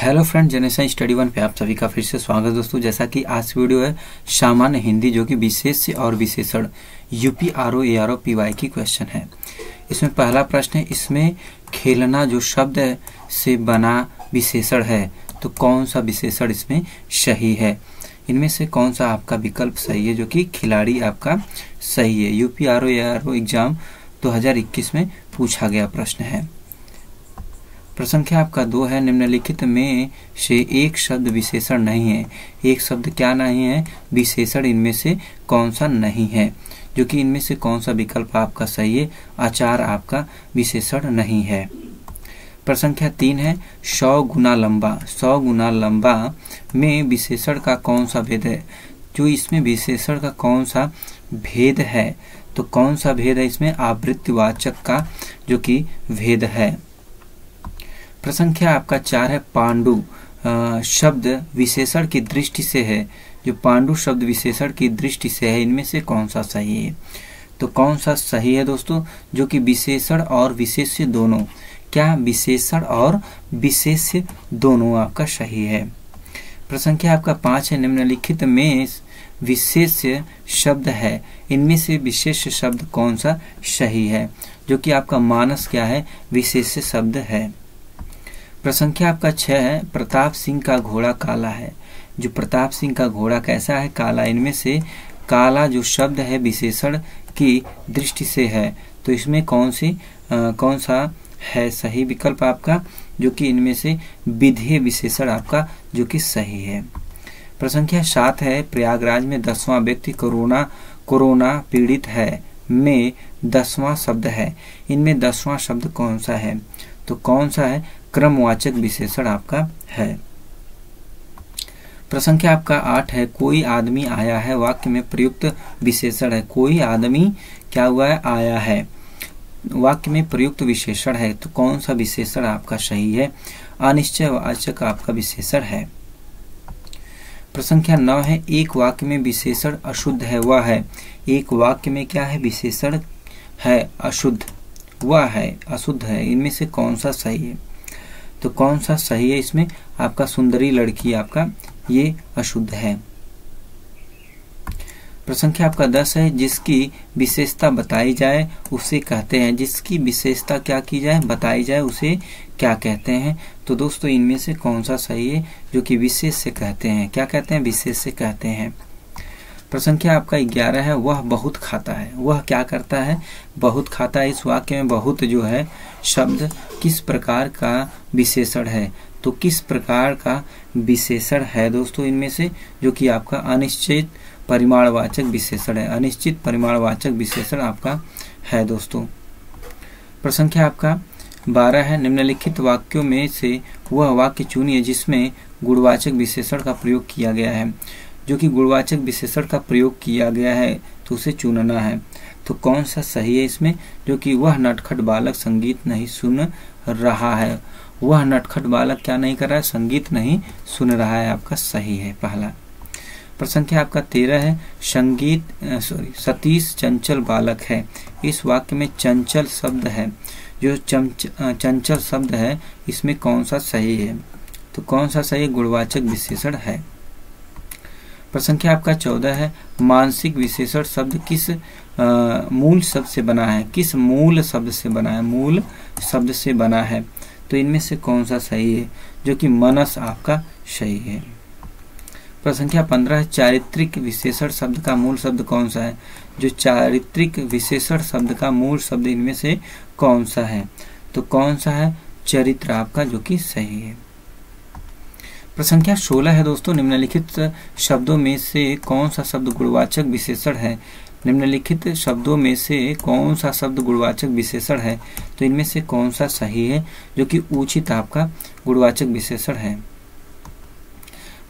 Hello friend, generation study one पे आप सभी का फिर से स्वागत दोस्तों। जैसा कि आज वीडियो है सामान्य हिंदी जो कि विशेष्य और विशेषण यूपी आरओ एआरओ पीवाई की क्वेश्चन है। इसमें पहला प्रश्न है, इसमें खेलना जो शब्द से बना विशेषण है तो कौन सा विशेषण इसमें सही है। इनमें से कौन सा आपका विकल्प सही है जो कि खिलाड़ी आपका सही है। यूपी आरओ एआरओ एग्जाम 2021 में पूछा गया प्रश्न है। प्रश्न संख्या आपका 2 है, निम्नलिखित में से एक शब्द विशेषण नहीं है। एक शब्द क्या नहीं है, विशेषण इनमें से कौन सा नहीं है, जो कि इनमें से कौन सा विकल्प आपका सही है। आचार आपका विशेषण नहीं है। प्रश्न संख्या 3 है, 100 गुना लंबा। 100 गुना लंबा में विशेषण का कौन सा भेद है, जो इसमें विशेषण का कौन सा भेद है, तो कौन सा भेद है इसमें आवृत्तिवाचक का जो कि भेद है। प्रश्न संख्या आपका 4 है, पांडु शब्द विशेषण की दृष्टि से है। जो पांडु शब्द विशेषण की दृष्टि से है, इनमें से कौन सा सही है। तो कौन सा सही है दोस्तों, जो कि विशेषण और विशेष्य दोनों, क्या विशेषण और विशेष्य दोनों आपका सही है। प्रश्न संख्या आपका 5 है, निम्नलिखित में विशेष्य शब्द है, इनमें से विशेष्य शब्द कौन सा सही है, जो कि आपका मानस क्या है, विशेष्य शब्द है। प्रश्न संख्या आपका 6 है, प्रताप सिंह का घोड़ा काला है। जो प्रताप सिंह का घोड़ा कैसा है, काला। इनमें से काला जो शब्द है विशेषण की दृष्टि से है, तो इसमें कौन सा है सही विकल्प आपका, जो कि इनमें से विधेय विशेषण आपका जो कि सही है। प्रश्न संख्या 7 है, प्रयागराज में 10वां व्यक्ति कोरोना पीड़ित है में 10वां शब्द है। इनमें 10वां शब्द कौन सा है, तो कौन सा है, क्रमवाचक विशेषण आपका है। प्रश्न संख्या आपका 8 है, कोई आदमी आया है वाक्य में प्रयुक्त विशेषण है। कोई आदमी क्या हुआ है, आया है, वाक्य में प्रयुक्त विशेषण है, तो कौन सा विशेषण आपका सही है। अनिश्चयवाचक आपका विशेषण है। प्रश्न संख्या 9 है, एक वाक्य में विशेषण अशुद्ध है वह है। एक वाक्य में क्या है, विशेषण है अशुद्ध, वह है अशुद्ध है, इनमें से कौन सा सही है। तो कौन सा सही है इसमें आपका, सुंदरी लड़की आपका ये अशुद्ध है। प्रश्न संख्या आपका 10 है, जिसकी विशेषता बताई जाए उसे कहते हैं। जिसकी विशेषता क्या की जाए, बताई जाए, उसे क्या कहते हैं। तो दोस्तों इनमें से कौन सा सही है, जो कि विशेष से कहते हैं। क्या कहते हैं, विशेष से कहते हैं। प्रश्न संख्या आपका 11 है, वह बहुत खाता है। वह क्या करता है, बहुत खाता है। इस वाक्य में बहुत जो है शब्द किस प्रकार का विशेषण है, तो किस प्रकार का विशेषण है दोस्तों इनमें से, जो कि आपका अनिश्चित परिमाणवाचक विशेषण है। अनिश्चित परिमाणवाचक विशेषण आपका है दोस्तों। प्रश्न संख्या आपका 12 है, निम्नलिखित वाक्यों में से वह वाक्य चुनिए जिसमें गुणवाचक विशेषण का प्रयोग किया गया है। जो कि गुणवाचक विशेषण का प्रयोग किया गया है तो उसे चुनना है। तो कौन सा सही है इसमें, जो कि वह नटखट बालक संगीत नहीं सुन रहा है। वह नटखट बालक क्या नहीं कर रहा है, संगीत नहीं सुन रहा है, आपका सही है पहला। प्रश्न संख्या आपका 13 है, सतीश चंचल बालक है। इस वाक्य में चंचल शब्द है। जो चंचल शब्द है इसमें कौन सा सही है, तो कौन सा सही गुणवाचक विशेषण है। प्रश्न संख्या आपका 14 है, मानसिक विशेषण शब्द किस मूल शब्द से बना है। किस मूल शब्द से बना है, मूल शब्द से बना है। तो इनमें से कौन सा सही है, जो कि मनस आपका सही है। प्रश्न संख्या 15 है, चारित्रिक विशेषण शब्द का मूल शब्द कौन सा है। जो चारित्रिक विशेषण शब्द का मूल शब्द इनमें से कौन सा है, तो कौन सा है, चरित्र आपका जो कि सही है। प्रश्न संख्या 16 है दोस्तों, निम्नलिखित शब्दों में से कौन सा शब्द गुणवाचक विशेषण है। निम्नलिखित शब्दों में से कौन सा शब्द गुणवाचक विशेषण है, तो इनमें से कौन सा सही है, जो कि उचित आपका गुणवाचक विशेषण है।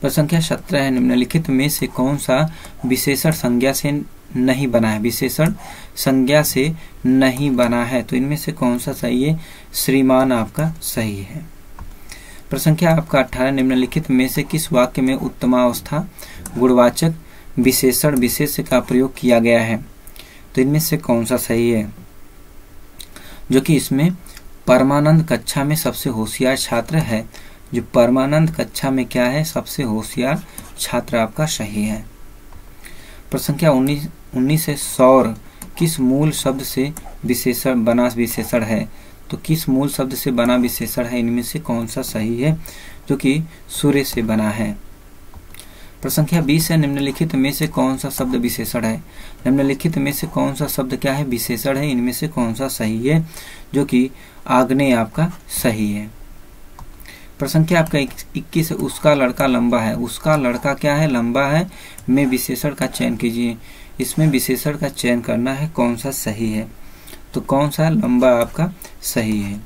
प्रश्न संख्या 17 है, निम्नलिखित में से कौन सा विशेषण संज्ञा से नहीं बना है। विशेषण संज्ञा से नहीं बना है, तो इनमें से कौन सा सही है, श्रीमान आपका सही है। प्रश्न संख्या आपका 18, निम्नलिखित में से किस वाक्य में उत्तमावस्था गुणवाचक विशेषण विशेष का प्रयोग किया गया है। तो इनमें से कौन सा सही है, जो कि इसमें परमानंद कक्षा में सबसे होशियार छात्र है। जो परमानंद कक्षा में क्या है, सबसे होशियार छात्र आपका सही है। प्रश्न संख्या 19 है, सौर किस मूल शब्द से विशेषण बना विशेषण है? तो किस मूल शब्द से बना विशेषण है, इनमें से कौन सा सही है? जो कि सूर्य से बना है। प्रश्न संख्या 20 है, निम्नलिखित में से कौन सा शब्द विशेषण है? निम्नलिखित में से कौन सा शब्द क्या है, विशेषण है, इनमें से कौन सा सही है? जो कि आग्नेय आपका सही है। प्रश्न संख्या आपका 21 है, उसका लड़का लंबा है। उसका लड़का क्या है, लंबा है, में विशेषण का चयन कीजिए। इसमें विशेषण का चयन करना है, कौन सा सही है? तो कौन सा लंबा आपका सही है।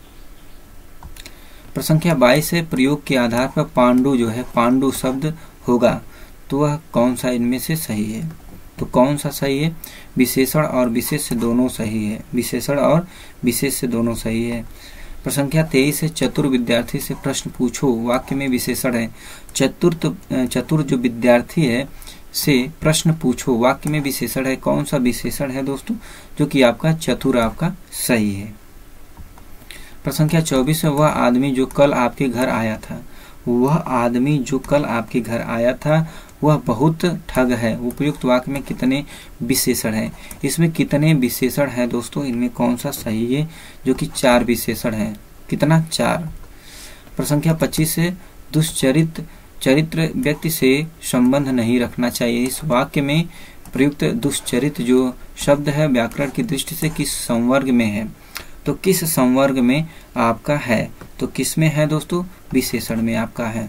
प्रश्न संख्या 22 है, प्रयोग के आधार पर पांडु जो है, पांडु शब्द होगा, तो वह कौन सा इनमें से सही है? तो कौन सा सही है? विशेषण और विशेष से दोनों सही है। विशेषण और विशेष से दोनों सही है। प्रश्न संख्या 23 है, चतुर विद्यार्थी से प्रश्न पूछो, वाक्य में विशेषण है। चतुर जो विद्यार्थी है से प्रश्न पूछो, वाक्य में विशेषण है, कौन सा विशेषण है दोस्तों? जो कि आपका चतुर आपका सही है। प्रश्न संख्या 24 है, वह आदमी जो कल आपके घर आया था। वह आदमी जो कल आपके घर आया था वह बहुत ठग है। उपयुक्त वाक्य में कितने विशेषण है? इसमें कितने विशेषण है दोस्तों, इनमें कौन सा सही है? जो कि 4 विशेषण है। कितना? 4। प्रश्न संख्या 25 है, चरित्र व्यक्ति से संबंध नहीं रखना चाहिए। इस वाक्य में प्रयुक्त दुष्चरित्र जो शब्द है व्याकरण की दृष्टि से किस संवर्ग में है? तो किस संवर्ग में आपका है? तो किस में है दोस्तों? विशेषण में आपका है।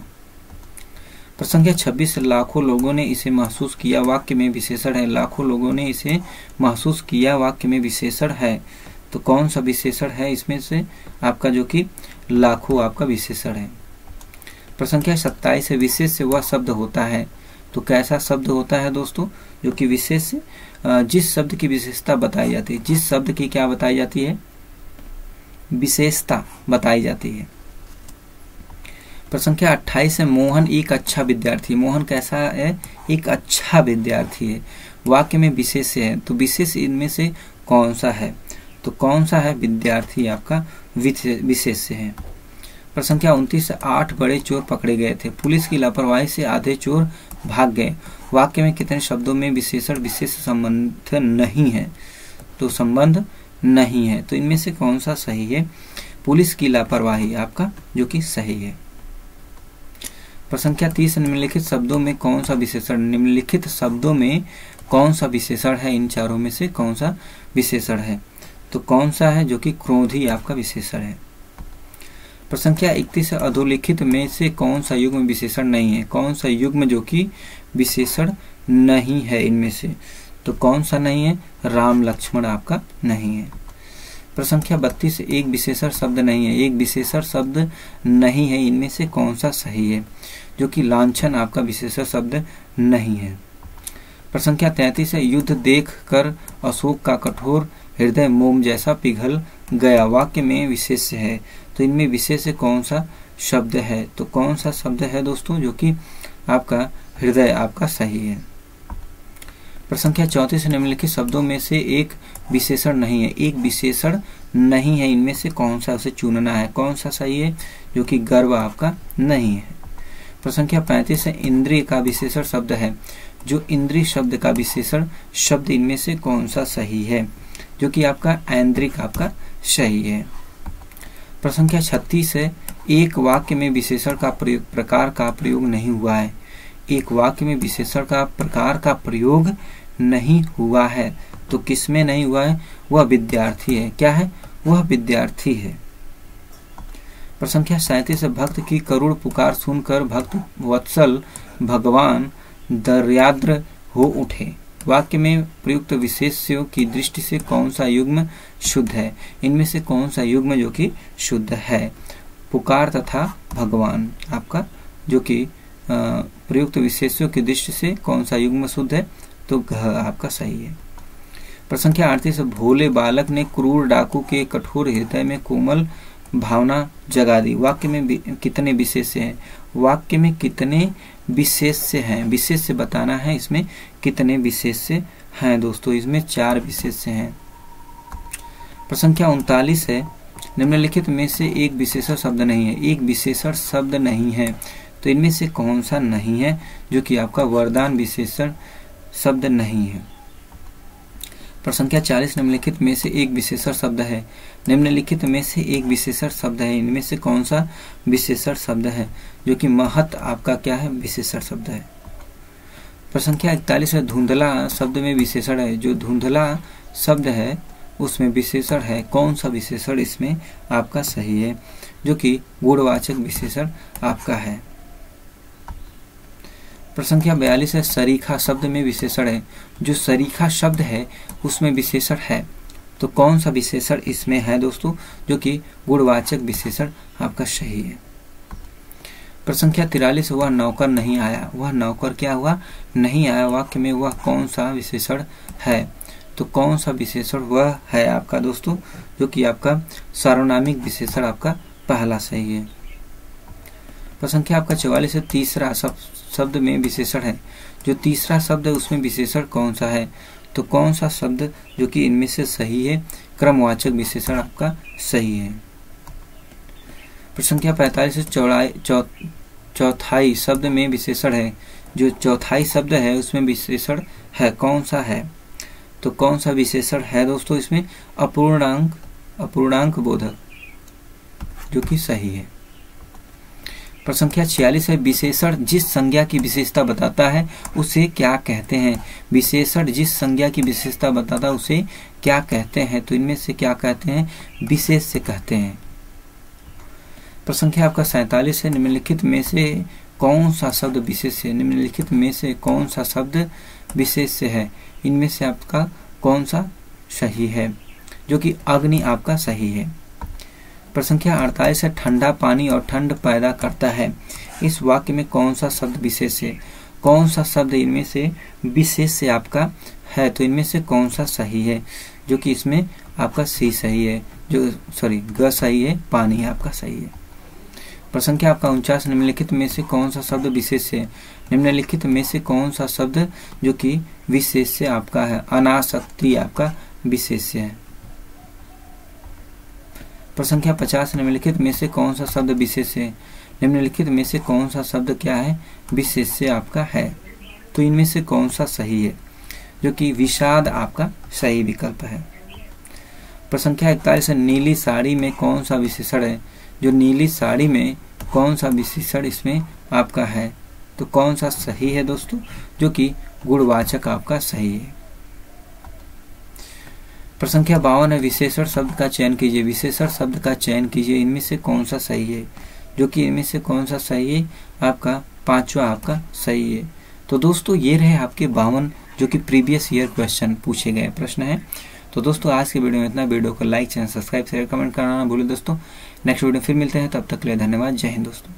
प्रश्न संख्या 26, लाखों लोगों ने इसे महसूस किया, वाक्य में विशेषण है। लाखों लोगों ने इसे महसूस किया, वाक्य में विशेषण है। तो कौन सा विशेषण है इसमें से आपका? जो कि लाखों आपका विशेषण है। प्रश्न संख्या 27 है, विशेष से वह शब्द होता है। तो कैसा शब्द होता है दोस्तों? जो कि विशेष से जिस शब्द की विशेषता बताई जाती है। जिस शब्द की क्या बताई जाती है? विशेषता बताई जाती है। प्रश्न संख्या 28 है, मोहन एक अच्छा विद्यार्थी। मोहन कैसा है? एक अच्छा विद्यार्थी है। वाक्य में विशेष है, तो विशेष इनमें से कौन सा है? तो कौन सा है? विद्यार्थी आपका विशेष से है। प्रश्न संख्या 29 है, 8 बड़े चोर पकड़े गए थे। पुलिस की लापरवाही से आधे चोर भाग गए। वाक्य में कितने शब्दों में विशेषण विशेष संबंध नहीं है? तो संबंध नहीं है, तो इनमें से कौन सा सही है? पुलिस की लापरवाही आपका जो कि सही है। प्रश्न संख्या 30, निम्नलिखित शब्दों में कौन सा विशेषण? निम्नलिखित शब्दों में कौन सा विशेषण है? इन चारों में से कौन सा विशेषण है? तो कौन सा है? जो कि क्रोधी आपका विशेषण है। प्रश्न संख्या 31, अधोलिखित में से कौन सा युग्म विशेषण नहीं है? कौन सा युग्म जो कि विशेषण नहीं है इनमें से? तो कौन सा नहीं है? राम लक्ष्मण आपका नहीं है। प्रश्न संख्या 32, एक विशेषण शब्द नहीं है। एक विशेषण शब्द नहीं है, इनमें से कौन सा सही है? जो कि लांछन आपका विशेषण शब्द नहीं है। प्रश्न संख्या 33 है, युद्ध देख कर अशोक का कठोर हृदय मोम जैसा पिघल गया। वाक्य में विशेष है, तो इनमें विशेष कौन सा शब्द है? तो कौन सा शब्द है दोस्तों? जो कि आपका हृदय आपका सही है। प्रश्न संख्या 34, निम्नलिखित शब्दों में से एक विशेषण नहीं है। एक विशेषण नहीं है, इनमें से कौन सा उसे चुनना है? कौन सा सही है? जो कि गर्व आपका नहीं है। प्रश्न संख्या 35 है, इंद्रिय का विशेषण शब्द है। जो इंद्रिय शब्द का विशेषण शब्द इनमें से कौन सा सही है? जो कि आपका ऐन्द्रिक आपका सही है। प्रश्न संख्या 36 है, एक वाक्य में विशेषण का प्रकार का प्रयोग नहीं हुआ है। एक वाक्य में विशेषण का प्रकार का प्रयोग नहीं हुआ है, तो किसमें नहीं हुआ है? वह विद्यार्थी है। क्या है? वह विद्यार्थी है। प्रश्न संख्या 37 है, भक्त की करुण पुकार सुनकर भक्त वत्सल भगवान दर्याद्र हो उठे। वाक्य में प्रयुक्त विशेष्यों की दृष्टि से कौन सा युग्म शुद्ध है? इनमें से कौन सा युग्म जो कि शुद्ध है? पुकार तथा भगवान आपका जो कि प्रयुक्त विशेष्यों की दृष्टि से कौन सा युग्म शुद्ध है? तो घ आपका सही है। प्रश्न संख्या 38, भोले बालक ने क्रूर डाकू के कठोर हृदय में कोमल भावना जगा दी। वाक्य में कितने विशेष्य हैं? वाक्य में कितने विशेष्य हैं? विशेष्य बताना है, इसमें कितने विशेष्य हैं दोस्तों? इसमें 4 विशेष्य हैं। प्रश्न संख्या 39 है, निम्नलिखित में से एक विशेषण शब्द नहीं है, एक विशेषण शब्द नहीं है, तो इनमें से कौन सा नहीं है जो कि आपका वरदान विशेषण शब्द नहीं है। प्रश्न संख्या 40, निम्नलिखित में से एक विशेषण शब्द है, निम्नलिखित में से एक विशेषण शब्द है, इनमें से कौन सा विशेषण शब्द है जो कि महत आपका क्या है विशेषण शब्द है। प्रश्न संख्या 41 है, धुंधला शब्द में विशेषण है, जो धुंधला शब्द है उसमें विशेषण है, कौन सा विशेषण इसमें आपका सही है जो कि गुणवाचक विशेषण आपका है। प्रश्न संख्या 42 है, सरीखा शब्द में विशेषण है, जो सरीखा शब्द है उसमें विशेषण है, तो कौन सा विशेषण इसमें है दोस्तों जो कि गुणवाचक विशेषण आपका सही है। प्रश्न संख्या 43, वह नौकर नहीं आया, वह नौकर क्या हुआ नहीं आया, वाक्य में वह कौन सा विशेषण है, तो कौन सा विशेषण वह है आपका दोस्तों जो कि आपका सार्वनामिक विशेषण आपका पहला सही है। प्रश्न संख्या आपका 44 है, तीसरा शब्द में विशेषण है, जो तीसरा शब्द है उसमें विशेषण कौन सा है, तो कौन सा शब्द जो कि इनमें से सही है, क्रमवाचक विशेषण आपका सही है। प्रश्न संख्या 45 है, चौथाई शब्द में विशेषण है, जो चौथाई शब्द है उसमें विशेषण है, कौन सा है, तो कौन सा विशेषण है दोस्तों इसमें अपूर्णांक बोधक जो कि सही है। प्रश्न संख्या 46 है, विशेषण जिस संज्ञा की विशेषता बताता है उसे क्या कहते हैं, विशेषण जिस संज्ञा की विशेषता बताता है उसे क्या कहते हैं, तो इनमें से क्या कहते हैं विशेष से कहते हैं। प्रश्न संख्या आपका 47 है, निम्नलिखित में से कौन सा शब्द विशेष है, निम्नलिखित में से कौन सा शब्द विशेष से है, इनमें से आपका कौन सा सही है जो कि अग्नि आपका सही है। प्रश्न संख्या 48 है, ठंडा पानी और ठंड पैदा करता है, इस वाक्य में कौन सा शब्द विशेष है, कौन सा शब्द इनमें से विशेष से आपका है, तो इनमें से कौन सा सही है जो कि इसमें आपका सी सही है, ग सही है, पानी आपका सही है। प्रश्न संख्या आपका 49, निम्नलिखित में से कौन सा शब्द विशेष है, निम्नलिखित में से कौन सा शब्द जो कि विशेष से आपका है, अनासक्ति आपका विशेष है। प्रश्न संख्या 50, निम्नलिखित में से कौन सा शब्द विशेष है, निम्नलिखित में से कौन सा शब्द क्या है विशेष से आपका है, तो इनमें से कौन सा सही है जो कि विषाद आपका सही विकल्प है। प्रश्न संख्या 41 है, नीली साड़ी में कौन सा विशेषण है, जो नीली साड़ी में कौन सा विशेषण इसमें आपका है, तो कौन सा सही है दोस्तों जो कि गुणवाचक आपका सही है। प्रश्न संख्या 52 है, विशेषण शब्द का चयन कीजिए, विशेषण शब्द का चयन कीजिए, इनमें से कौन सा सही है, जो कि इनमें से कौन सा सही है आपका पांचवा आपका सही है। तो दोस्तों ये रहे आपके 52 जो कि प्रीवियस ईयर क्वेश्चन पूछे गए प्रश्न है। तो दोस्तों आज के वीडियो में इतना, वीडियो को like, channel subscribe, share, comment करना ना भूलें दोस्तों। नेक्स्ट वीडियो फिर मिलते हैं, तब तक के लिए धन्यवाद। जय हिंद दोस्तों।